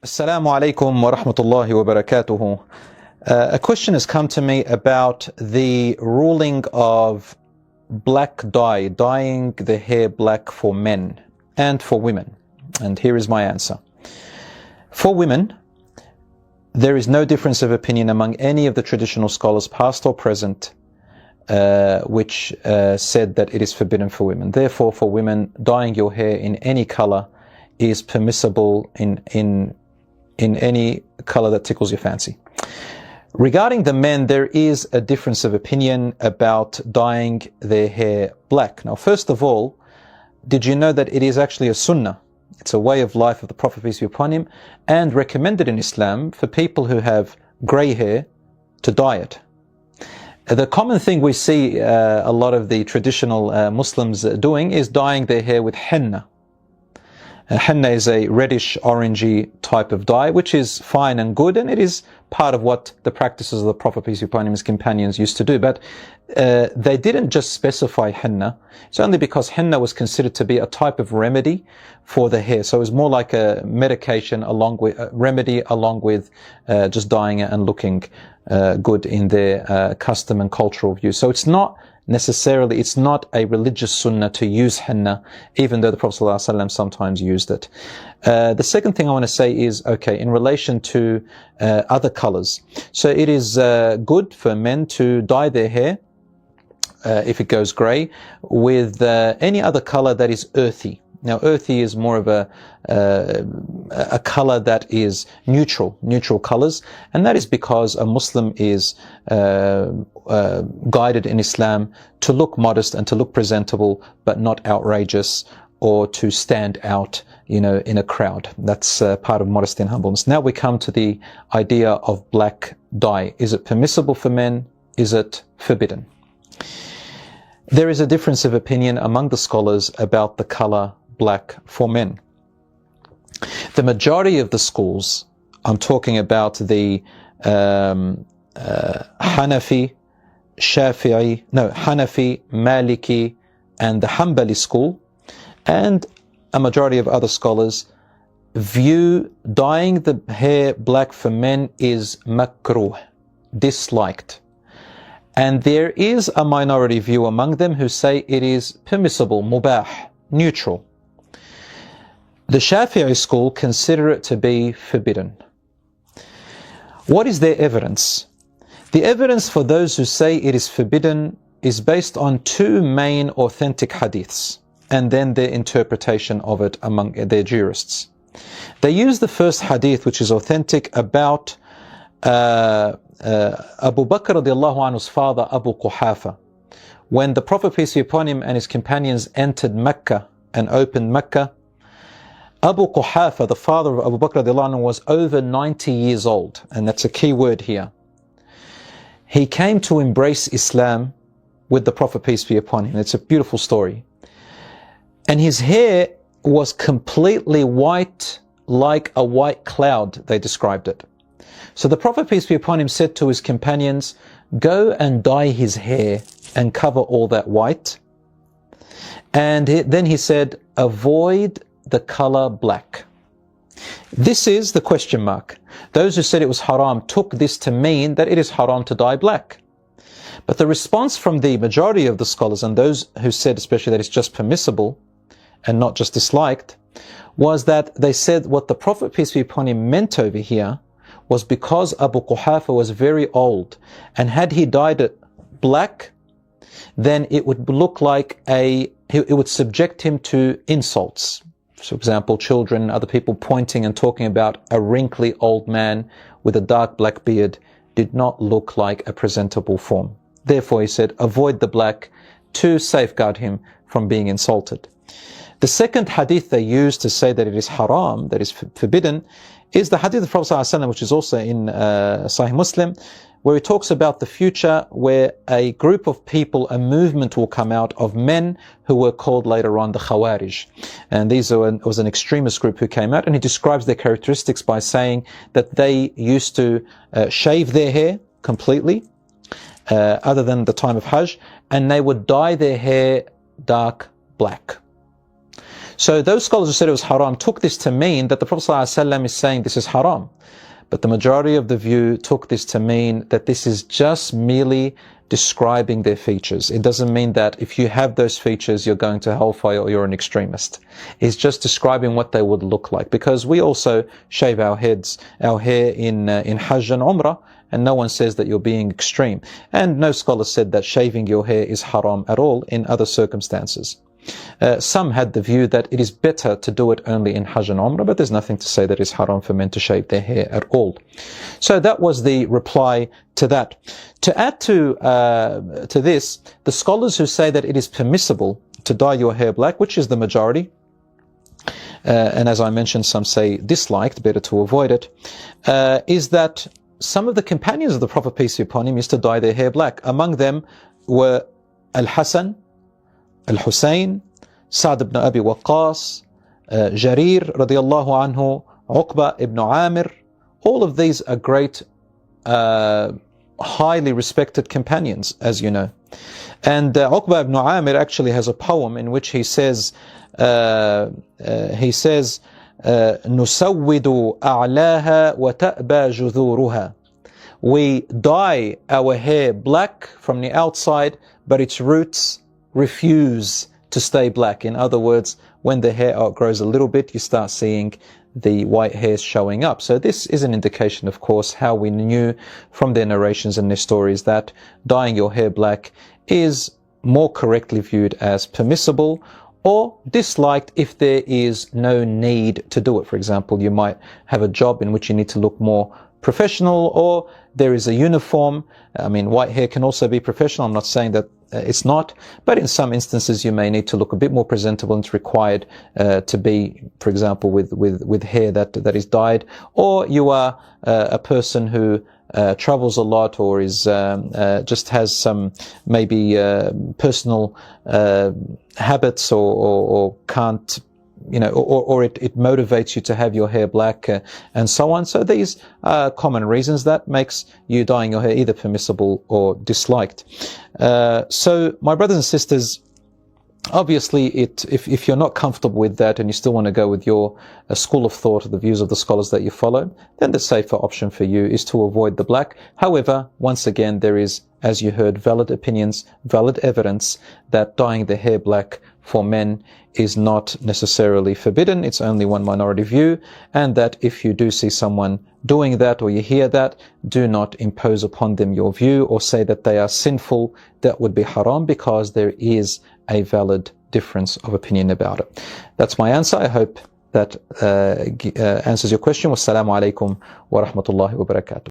Assalamu alaikum wa rahmatullahi wa barakatuhu. A question has come to me about the ruling of black dye, dyeing the hair black for men and for women. And here is my answer. For women, there is no difference of opinion among any of the traditional scholars, past or present, which said that it is forbidden for women. Therefore, for women, dyeing your hair in any color is permissible in any color that tickles your fancy. Regarding the men, there is a difference of opinion about dyeing their hair black. Now, first of all, did you know that it is actually a sunnah? It's a way of life of the Prophet, peace be upon him, and recommended in Islam for people who have grey hair to dye it. The common thing we see a lot of the traditional Muslims doing is dyeing their hair with henna. Henna is a reddish orangey type of dye, which is fine and good, and it is part of what the practices of the Prophet, peace be upon him, his companions used to do. But they didn't just specify henna. It's only because henna was considered to be a type of remedy for the hair. So it was more like a medication along with a remedy, along with just dyeing it and looking good in their custom and cultural view. So it's not necessarily, it's not a religious sunnah to use henna, even though the Prophet ﷺ sometimes used it. The second thing I want to say is, okay, in relation to other colors. So it is good for men to dye their hair, if it goes grey, with any other color that is earthy. Now, earthy is more of a color that is neutral colors, and that is because a Muslim is guided in Islam to look modest and to look presentable, but not outrageous or to stand out, in a crowd. That's part of modesty and humbleness. Now we come to the idea of black dye. Is it permissible for men? Is it forbidden? There is a difference of opinion among the scholars about the color black for men. The majority of the schools, I'm talking about the Hanafi, Maliki, and the Hanbali school, and a majority of other scholars view dyeing the hair black for men is makruh, disliked. And there is a minority view among them who say it is permissible, mubah, neutral. The Shafi'i school consider it to be forbidden. What is their evidence? The evidence for those who say it is forbidden is based on two main authentic hadiths, and then their interpretation of it among their jurists. They use the first hadith, which is authentic, about Abu Bakr radiallahu anhu's father, Abu Quhafa. When the Prophet, peace be upon him, and his companions entered Mecca and opened Mecca, Abu Quhafa, the father of Abu Bakr radiallahu anhu, was over 90 years old, and that's a key word here. He came to embrace Islam with the Prophet, peace be upon him. It's a beautiful story. And his hair was completely white, like a white cloud, they described it. So the Prophet, peace be upon him, said to his companions, go and dye his hair and cover all that white. And then he said, avoid the color black. This is the question mark. Those who said it was haram took this to mean that it is haram to dye black. But the response from the majority of the scholars, and those who said especially that it's just permissible and not just disliked, was that they said what the Prophet, peace be upon him, meant over here was because Abu Quhafa was very old, and had he dyed it black, then it would look like it would subject him to insults. For example, children, other people pointing and talking about a wrinkly old man with a dark black beard did not look like a presentable form. Therefore, he said, avoid the black to safeguard him from being insulted. The second hadith they use to say that it is haram, that is forbidden, is the hadith of the Prophet ﷺ, which is also in Sahih Muslim, where he talks about the future where a group of people, a movement will come out of men who were called later on the Khawarij. And was an extremist group who came out, and he describes their characteristics by saying that they used to shave their hair completely, other than the time of Hajj, and they would dye their hair dark black. So those scholars who said it was haram took this to mean that the Prophet ﷺ is saying this is haram. But the majority of the view took this to mean that this is just merely describing their features. It doesn't mean that if you have those features, you're going to hellfire or you're an extremist. It's just describing what they would look like. Because we also shave our hair in Hajj and Umrah, and no one says that you're being extreme. And no scholar said that shaving your hair is haram at all in other circumstances. Some had the view that it is better to do it only in Hajj and Umrah, but there's nothing to say that it's haram for men to shave their hair at all. So that was the reply to that. To add to this, the scholars who say that it is permissible to dye your hair black, which is the majority, and as I mentioned, some say disliked, better to avoid it, is that some of the companions of the Prophet, peace be upon him, used to dye their hair black. Among them were Al-Hasan, Al-Hussein, Sa'd ibn Abi Waqqas, Jarir radiallahu anhu, Uqba ibn Amir. All of these are great, highly respected companions, as you know. And Uqba ibn Amir actually has a poem in which he says, نُسَوِّدُ أَعْلَاهَا وَتَأْبَى جُذُورُهَا. We dye our hair black from the outside, but its roots refuse to stay black. In other words, when the hair outgrows a little bit, you start seeing the white hairs showing up. So this is an indication, of course, how we knew from their narrations and their stories that dyeing your hair black is more correctly viewed as permissible or disliked if there is no need to do it. For example, you might have a job in which you need to look more professional, or there is a uniform. I mean, white hair can also be professional. I'm not saying that it's not, but in some instances you may need to look a bit more presentable, and it's required to be, for example, with hair that is dyed. Or you are a person who travels a lot, or is just has some maybe personal habits, or can't, you know, or it motivates you to have your hair black, and so on. So these are common reasons that makes you dyeing your hair either permissible or disliked. So my brothers and sisters, obviously, if you're not comfortable with that and you still want to go with your school of thought or the views of the scholars that you follow, then the safer option for you is to avoid the black. However, once again, there is, as you heard, valid opinions, valid evidence that dyeing the hair black for men is not necessarily forbidden. It's only one minority view, and that if you do see someone doing that or you hear that, do not impose upon them your view or say that they are sinful. That would be haram, because there is a valid difference of opinion about it. That's my answer. I hope that answers your question. Wassalamu alaikum wa rahmatullahi wa barakatuh.